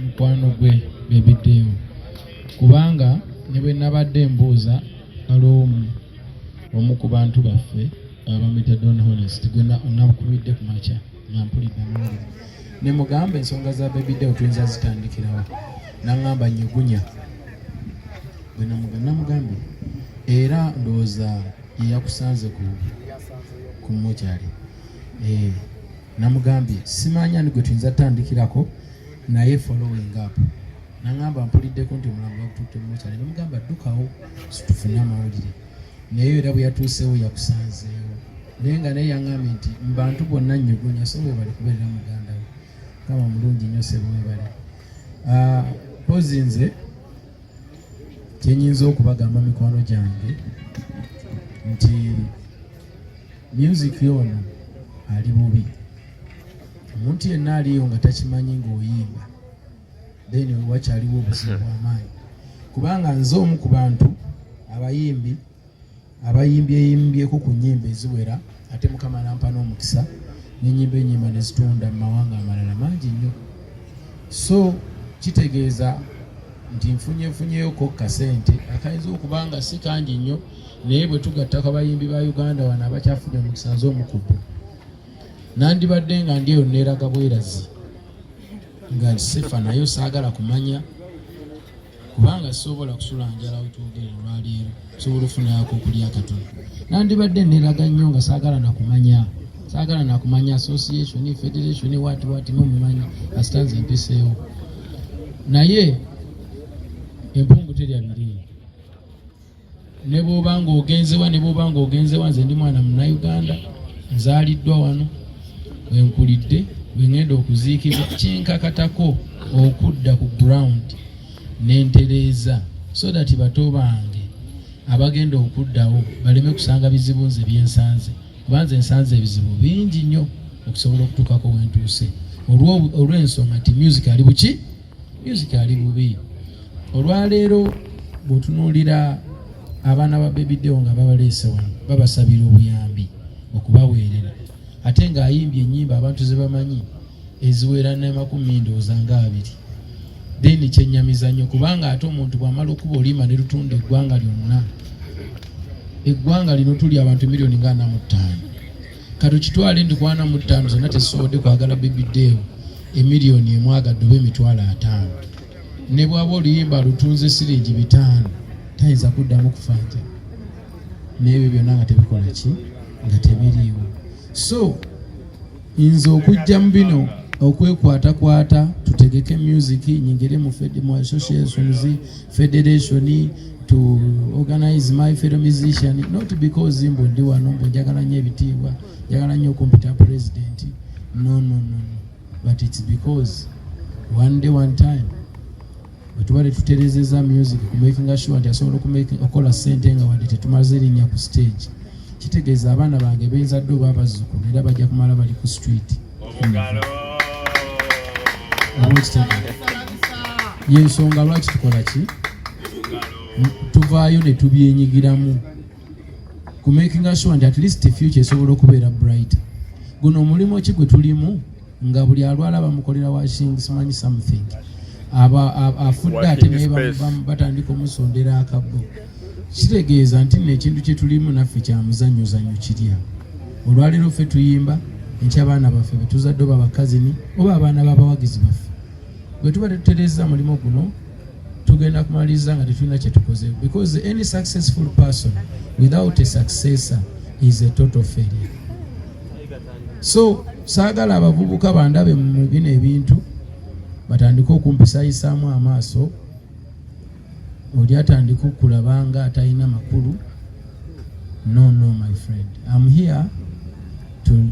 mukwano gwe bebiddeyo kubanga ne bwe nabadde mbuuza waliwo omu ku bantu baffe abamita Don Honest gwe nakubidde ku makya nampulidde amawulire ne mugamba ensonga za bebiddeyo tuyinza zitandikirawo naŋŋamba nnyugunya bwe namugambe era ndowooza yeyakusanze ku mokyali namugambye simanya ni gwe tuyinza tutandikirako naye following up naŋŋamba mpuliddeko nti omulambo bagututte mu mokyali namugamba ddukawo situfune amawulire naye era bwe yatuuseewo yakusanzeewo naye nga naye yaŋŋambye nti mu bantu bonna nnyugunya so weebale kubeerera muganda we kama mulungi nnyo sebo weebale pozi nze kyenyinza okubagamba mikwano gyange nti music yono ali bubi omuntu yenna aliyo nga takimanyi ng'oyimba then wakyaliwo obuzibu bw'amaanyi kubanga nze omu ku bantu abayimbyeko ku nnyimba eziwera ate Mukama nampa n'omukisa n'ennyimba ennyimba ne zitunda mu mawanga amalala mangi nnyo so kitegeeza nti nfunyeeko kasente akayinza okubanga si kangi nnyo naye bwe tugattako abayimbi ba Uganda wano abakyafunye omukisa nze omukubbu nandibadde nga ndyeyo neeraga bwerazi nga sefa nayo saagala kumanya kubanga sobola kusula njala wetwogere olwaleero sobola ofunayako okulya akatono nandibadde neeraga nnyo nga saagala nakumanya association federation wati nomumanyi asitanze empiseewo naye empungu terya biri ne bw'obanga ogenzewa nze ndi mwana Munnayuganda nzaaliddwa wano wenkulidde wengenda okuziikibwa kinkakatako okudda ku ground nentereeza so that bato bange abagenda okuddawo baleme kusanga bizibu nze byensanze kubanze ensanze ebizibu bingi nnyo okusobola okutuukako wentuuse olw'ensonga nti music ali bubi olwaleero bw'otunuulira abaana ba bebiddeyo nga babaleese wano babasabira obuyambi okubaweerera ate ng'ayimbye ennyimba abantu ze bamanyi eziwera n'amakumi ndowooza nga 2 then kyennyamiza nnyo kubanga ate omuntu bw'amala okuba olima ne lutunda eggwanga lyonna eggwanga lino tuli abantu miliyoni nga 45 katukitwale ndi ku 45 zonna tezisobodde kwagala bebiddeyo emiliyoni emu agadde oba emitwalo 5 ne bw'aba oluyimba lutunze siringi 5 tayinza kuddamu kufanja n'ebyo byonna nga tebikola ki nga tebiriiwo so nze okujja mu bino okwekwatakwata tutegeke music nyingire mu associations federation to organize my fellow musician not because mbo ndi wano mbo njagala nnyo ebitiibwa njagala nnyo okumpita president no but it's because one day one time bwetubale tuterezeza music kumakinga sure nti asobola okukola sente nga wadde tetumaze erinnya ku stage kitegeeza abaana bange benzadde oba abazzukulu era bajja kumala bali ku street yensonga lwaki tukola ki tuvaayo ne tubyenyigiramu kumakinga sure nti at least future esobola okubeera bright guno omulimu ki gwe tulimu nga buli alwala bamukolera washing simanyi something afudde ate naye batandika omusondera akabbo kitegeeza nti nekintu kyetulimu naffe kyamuzanyozanyo kirya olwaleero ffe tuyimba enkyabaana baffe betuzadde oba bakazini oba abaana b'abawagizi baffe bwe tuba tetutereeza mulimu guno tugenda kumaliriza nga tetulina kyetukozeewo because any successful person without a successor is a total failure. So saagala abavubuka bandabe mu bino ebintu batandika okumpisayisaamu amaaso oli atandika okulabanga atalina makulu. No my friend, I'm here to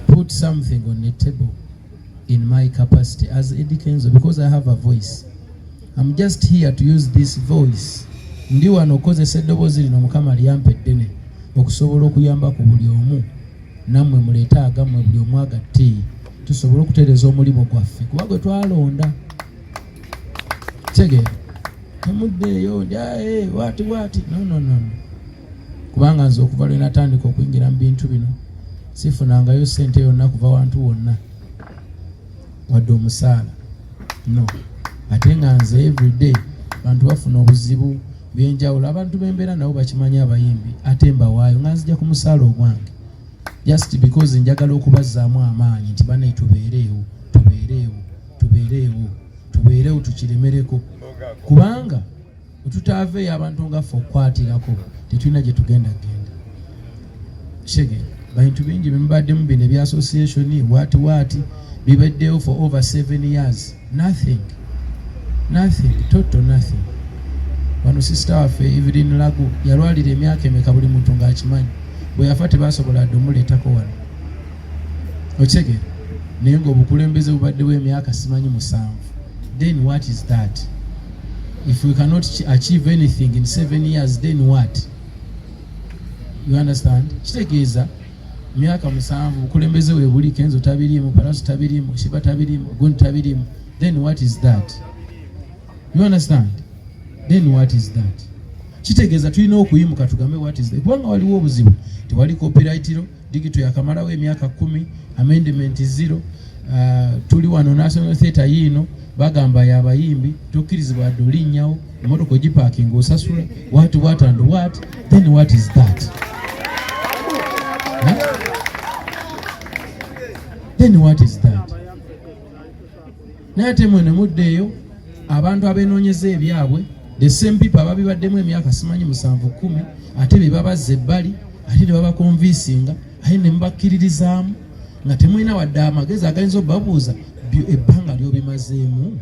put something on the table in my capacity as Eddy Kenzo, because I have a voice. I'm just here to use this voice. Ndi wano kozesa eddoboozi lino Mukama lyampedde okusobola okuyamba ku buli omu, nammwe muleeta agammwe buli omu agatte tusobole okutereeza omulimu gwaffe kuba gwe twalonda. Tegeera temuddeeyo ndi wati no. Kubanga nze okuva lwe natandika okuyingira mu bintu bino sifunangayo ssente yonna kuva wantu wonna. wadde omusaala no ate nga nze everyday bantu bafuna obuzibu byenjawulo abantu bembeera nabo bakimanyi abayimbi ate mbawaayo nga nzija ku musaala ogwange just because njagala okubazzaamu amaanyi nti bane tubeereewo tukiremereko kubanga tutaaveeyo abantu nga ffe okukwatirako tetulina gye tugenda shege bintu bingi bimubaddemu bino ebya association waati bibaddewo for over 7 years nothing total nothing. Wano sister waffe Evelyn Lagu yalwalira emyaka emeka buli muntu ng'akimanyi bwe yafa tebasobola dde omuleetako wano okitegeera naye ng'obukulembeze bubaddewo emyaka simanyi 7. Then what is that? If we cannot achieve anything in 7 years, then what? You understand? Kitegeeza myaka 7 bukulembeze we buli Kenzo tabiriimu, Paraso tabiriimu, Shiba tabiriimu, Gundi tabiriimu. Then what is that? You understand? Then what is that? Kitegeeza tulina okuyimuka tugambe what is that. Kubanga waliwo obuzibu tewali copyright law, digital yakamalawo emyaka 10, amendment 0, tuli wano National Theatre yiino bagamba y'abayimbi tokkirizibwa wadde olinnyawo emmotoka ogipaakinga osasula what and what. Then what is that? Then what is that? Naye ate mwene muddeeyo abantu abenoonyeza ebyabwe the same people ababibaddemu emyaka simanyi 7-10 ate be babazza ebbali ate ne babakonvinsinga ate ne mubakkiririzaamu nga temulina wadde amagezi agayinza obbabuuza ebbanga lyobimazeemu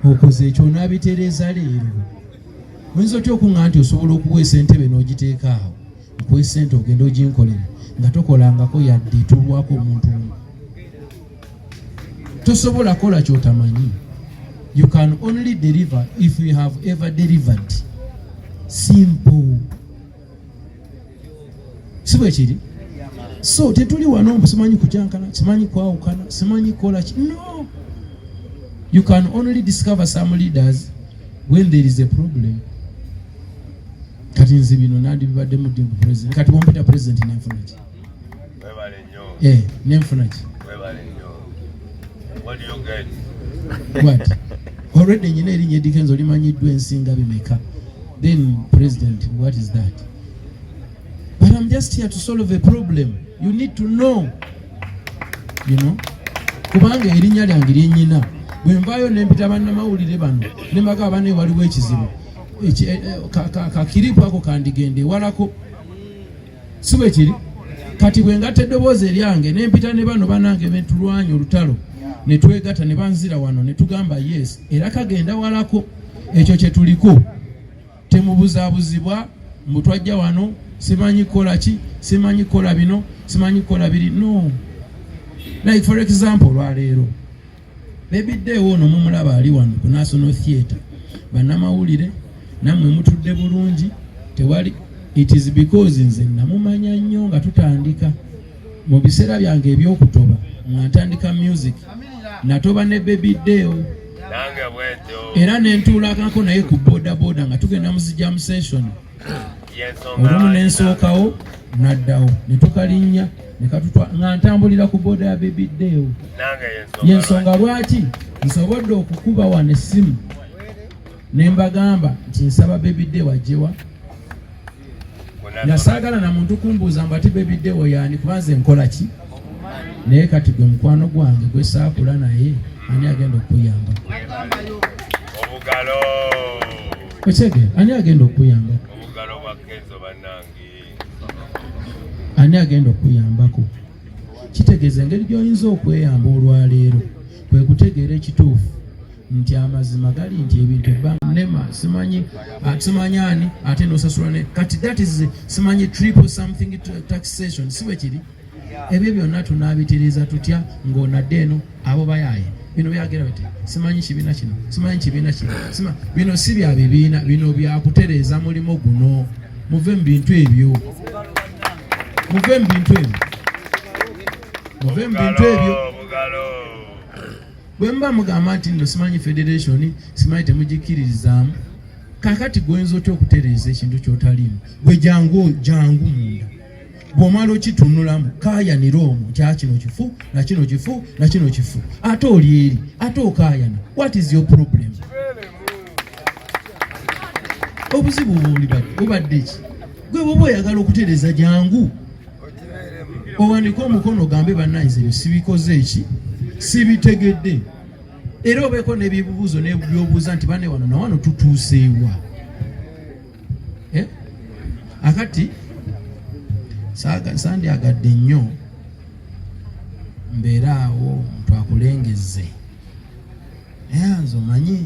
okoze ekyo onaabitereeza leero. Oyinza otya okuŋŋa nti osobola okuweesa entebe n'ogiteeka awo nkuweesa ente ogenda oginkolera nga tokolangako yadde etulwako omuntu omu. Tosobola kola ky'otamanyi. You can only deliver if you have ever delivered. Simple. Sibwe kiri? So tetuli wano simanyi kujankana, simanyi kwawukana, simanyi kola ki. No. You can only discover some leaders when there is a problem. Kati nzi bino nandi bibadde mu president. Kati bompita president nenfuna ki? Webale nnyo. Nenfuna ki? Webale nnyo. What do you get? What? Already nyina erinnya Eddy Kenzo limanyiddwa ensinga bimeka. Then president, what is that? But I'm just here to solve a problem. You need to know. You know? Kubanga erinnya lyange lyennyina bwe nvaayo nempita bannamawulire bano ne mbaga bane waliwo ekizibu kakiripu ako kandigende ewalako si bwe kiri. Kati bwe ngatta eddoboozi eryange nempita ne bano banange betulwanya olutalo ne twegatta ne banzira wano ne tugamba yes era kagenda walako ekyo kye tuliko temubuzaabuzibwa mbu twajja wano simanyi kola ki simanyi kola bino simanyi kola biri. No. Like for example lwaleero bebiddeewo ono mumulaba ali wano ku National Theatre bannamawulire nammwe mutudde bulungi tewali. It is because nze namumanya nnyo nga tutandika mu biseera byange ebyokutoba nga ntandika music natoba ne bebiddeewo era nentuulakako naye ku bodaboda nga tugenda muzijja session olumu nensookawo naddawo ne tukalinnya ne katutwa nga ntambulira ku boda ya bebiddeewo. Yensonga lwaki nsobodde okukuba wano essimu ne mbagamba nti nsaba bebiddeewo ajjewa nga saagala na muntu kumbuuza mbu ati bebiddeewo yaani kubanze nkola ki. Naye kati gwe mukwano gwange gwe saakula naye ani agenda okuyamba? Obugalo okitegeera ani agenda okuyamba? Obugalo bwa Kenzo bannange ani agenda okuyambako? Kitegeeza engeri gy'oyinza okweyamba olwaleero kwe kutegeera ekituufu nti amazima gali nti ebintu nema simanyi ani ate n'osasula ne kati that is simanyi triple something taxation si bwe kiri. Ebyo byonna tunaabitereeza tutya ng'onadde eno abo bayaaye bino byagera biti simanyi kibiina kino simanyi kibiina kino bino si bya bibiina bino byakutereeza mulimo guno. Muve mu bintu ebyo muve mu bintu ebyo. Bwe mba mugamba nti nno simanyi federation simanyi temugikiririzaamu kakati gwenza otya okutereeza ekintu ky'otalimu gwe jangu munda bw'omala okitunulamu kaayanira omwo kya kino kifu na kino kifu na kino kifu ate oli eri ate okaayana. What is your problem? Obuzibu obadde ki? Gwe bw'oba oyagala okutereeza jangu owanika omukono ogambe bannanyiza ebyo sibikoze eki sibitegedde, era obeeko n'ebibuuzo n'ebyobuuza nti banne wano na wano tutuuseewa. Akati sandyagadde nnyo mbeera awo omuntu akulengezze nze omanyi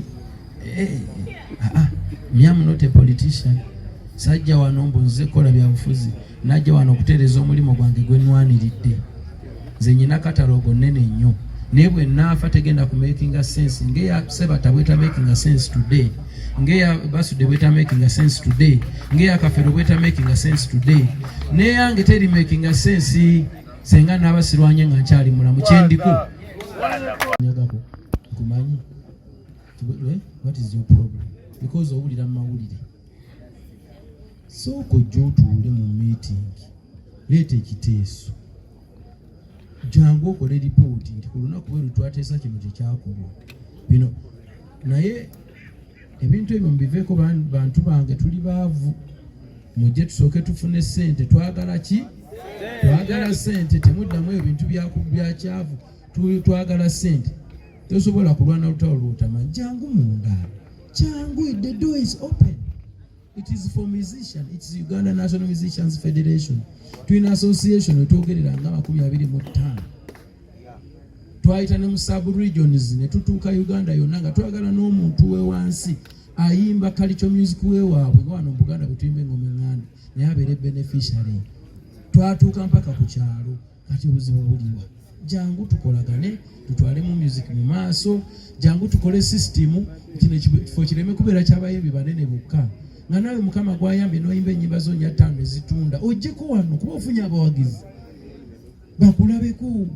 I'm not a politician. Sajja wano mbunze kola bya bufuzi najja wano okutereeza omulimu gwange gwe nnwaniridde. Nze nyina katalogo nnene nnyo naye bwe naafa tegenda ku making a sense ngeya Sebata bweta making a sense today, ngeya Basude bweta making a sense today, ngeya Kafero bweta making a sense today, naye yange teri making a sense senga n'abasirwanye nga nkyali mulamu kyendiko nyagako nkumanyi. What is your problem? Because owulira mawulire sooka ojja otuule mu meeting, leeta ekiteeso, jangu okole ripooti nti ku lunaku bwe lutwateesa kino kyekyakolwa bino. Naye ebintu ebyo mubiveeko bantu bange, tuli baavu, mujje tusooke tufune ssente. Twagala ki? Twagala ssente, temuddamu ebintu byakyavu, twagala ssente. Tosobola kulwana lutalo lwotamanyi. Jangu munda, jangu, the door is open. It is for musicians. It's Uganda National Musicians Federation. Twina association etwogerera nga 25. Twayita ne mu sub-regions ne tutuuka Uganda yonna nga twagala n'omuntu we wansi ayimba culture music we waabwe nga wano mu Buganda bwe tuyimba engoma eŋŋanda naye abeere beneficiary. Twatuuka mpaka ku kyalo, kati obuzibu buliwa. Jangu tukolagane, tutwale mu music mu maaso, jangu tukole system kino ekifo kireme kubeera ky'abayimbi banene bokka. Nga nawe Mukama gwayambye n'oyimba ennyimba zo 5 ezitunda, ojjeko wano kuba ofunye abawagizi bakulabeko.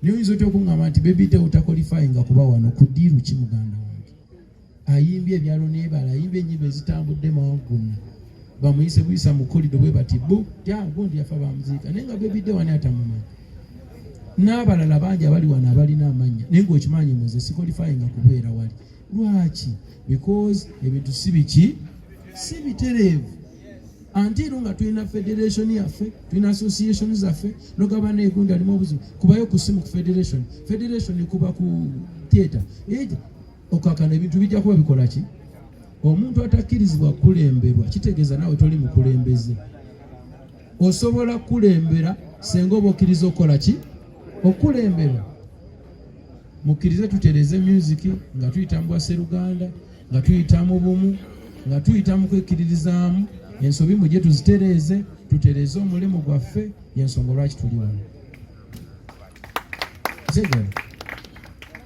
Niyo oyinza otya okuŋŋamba nti bebidde otakolifayinga kuba wano ku ddiiru ki muganda wange? Ayimbye ebyalo n'ebala, ayimbye ennyimba ezitambudde mawanga gonna, bamuyise buyisa mu kolido bwe bati bo gundi yafa bamuziika, naye nga bebidde wani atamumanyi. N'abalala bangi abali wano abalina amannya naye ng'okimanyi muze sikolifayinga kubeera wali. Lwaki? Because ebintu si biki, si bitereevu. Antiro nga tulina federation yaffe, tulina association zaffe, nogaba n'egundi alimu obuzibu kubayo ku simu ku federation. Federation kuba ku theater. Okakana ebintu bijja kuba bikola ki? Omuntu atakkirizibwa kulemberwa kitegeeza nawe toli mukulembeze. Osobola kulembera senga oba okkiriza okola ki? Okulemberwa. Mukkirize tutereeze music nga tuyita mu Bwasseruganda, nga tuyita mu bumu, nga tuyita mu kwekkiririzaamu. Ensobi mujje tuzitereeze, tutereeze omulimu gwaffe, y'ensonga lwaki tuli wano. Zegala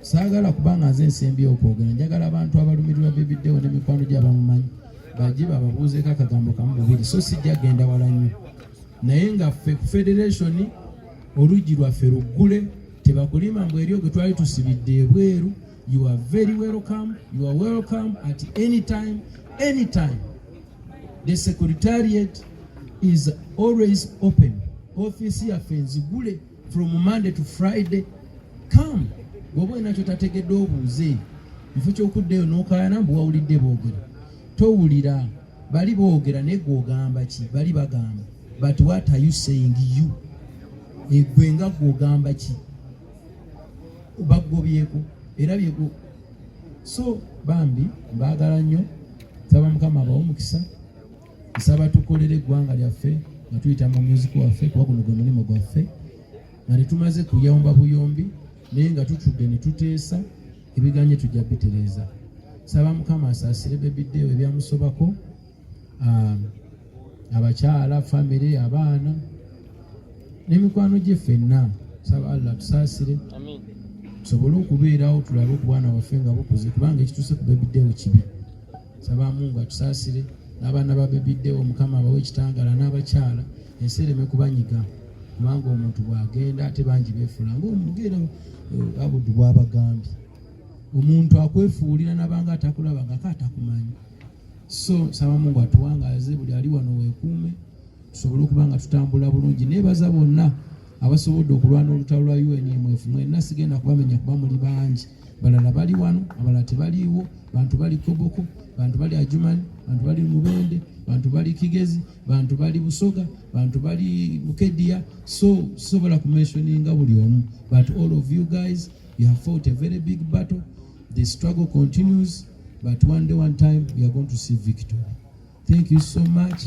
saagala kubanga nze nsembyewo okwogera, njagala abantu abalumirirwa bebiddewo n'emikwano gy'abamumanyi bajje bababuuzeeko akagambo kamu bubiri, so sijja genda wala nnyo. Naye nga ffe ku federation oluggi lwaffe luggule, tebakulima mbu eri ogwe twali tusibidde ebweru. You are very welcome. You are welcome at any time, anytime. The secretariat is always open. Office yaffe nzigule from Monday to Friday. Come. Bw'oba olina kyotategedde obuuze, kifo ky'okuddeyo n'okaayana mbu wawulidde boogera. Towulira. Bali boogera naye gw'ogamba ki? Bali bagamba. But what are you saying you? Egwe nga gw'ogamba ki? Bagobyeko era byeko. So bambi mbaagala nnyo, nsaba Mukama abawe omukisa, nsaba tukolere eggwanga lyaffe nga tuyita mu music waffe kuba guno gwe mulimu gwaffe, nga tetumaze kuyomba buyombi naye nga tutudde ne tuteesa ebiganye tujja bitereeza. Nsaba Mukama asaasire bebiddeewo ebyamusobako, abakyala, famire, abaana n'emikwano gye ffenna. Nsaba Allah tusaasire. Amin. Tusobole okubeerawo tulabe ku bwana waffe nga bukuze kubanga ekituuse ku bebiddeewo kibi. Nsaba Mungu atusaasire n'abaana ba bebiddeewo Mukama abawe ekitangala n'abakyala ensi ereme kubanyiga kubanga omuntu bw'agenda ate bangi beefuula ng'omugera Abudu bw'abagambye. Omuntu akwefuulira nabanga atakulaba nga atakumanyi. So nsaba Mungu atuwangaaze buli ali wano weekuume, tusobole okuba nga tutambula bulungi. Neebaza bonna abasobodde okulwana olutalo lwa UNMF. Mwenna sigenda kubamenya kuba muli bangi. Balala bali wano, abalala tebaliiwo. Bantu bali Koboko, bantu bali Ajumani, bantu bali Mubende, bantu bali Kigezi, bantu bali Busoga, bantu bali Bukedia. So sobola kumentioninga buli omu. But all of you guys, you have fought a very big battle. The struggle continues, but one day, one time, we are going to see victory. Thank you so much.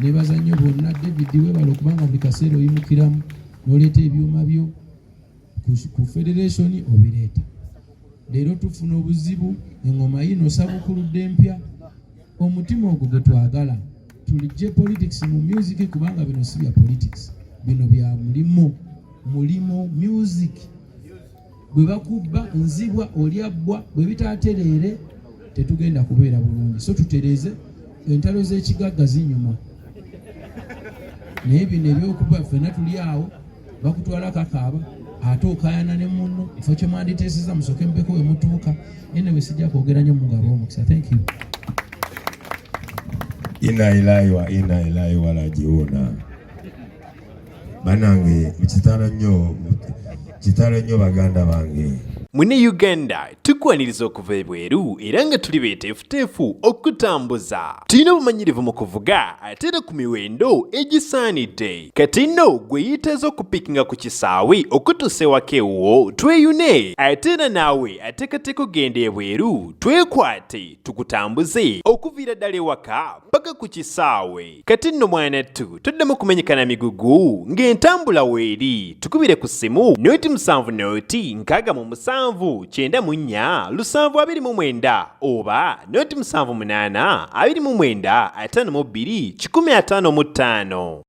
Nebaza nnyo bonna. David webala okubanga buli kaseera oyimukiramu n'oleeta ebyuma byo ku federation obireeta. Leero tufuna obuzibu, engoma yino sabukuludde empya. Omutima ogwo gwe twagala tulijje politics mu music, kubanga bino si bya politics, bino bya mulimo music. Bwe bakubba nzibwa olyabbwa, bwe bitaatereere tetugenda kubeera bulungi. So tutereeze entalo z'ekigagga zinyuma. Naye bino ebyokuba ffenna tuli awo bakutwala kakaaba ate okayana ne munno ifo kye mwanditeeseza musooke mpeko we mutuuka. Anyway, sijja kwogera nnyo mugabo omukisa. Thank you. Ina ilayi walajiona banange kitalo nnyo baganda bange. Mune Uganda tukwaniriza okuva ebweru era nga tuli beeteefuteefu okutambuza. Tulina obumanyirivu mu kuvuga ate era ku miwendo egisaanidde. Kati nno gwe yeetaaza okupikinga ku kisaawe okutuusa ewaka ewuwo tweyune. Ate era naawe ateekateeka okugenda ebweru twekwate tukutambuze okuviira ddala ewaka paka ku kisaawe. Kati nno mwanattu toddamu kumenyekana migugu ng'entambula weeri. Tukubire ku ssimu noti 7 noti 6 94 729 oba noti 78 29 52 155.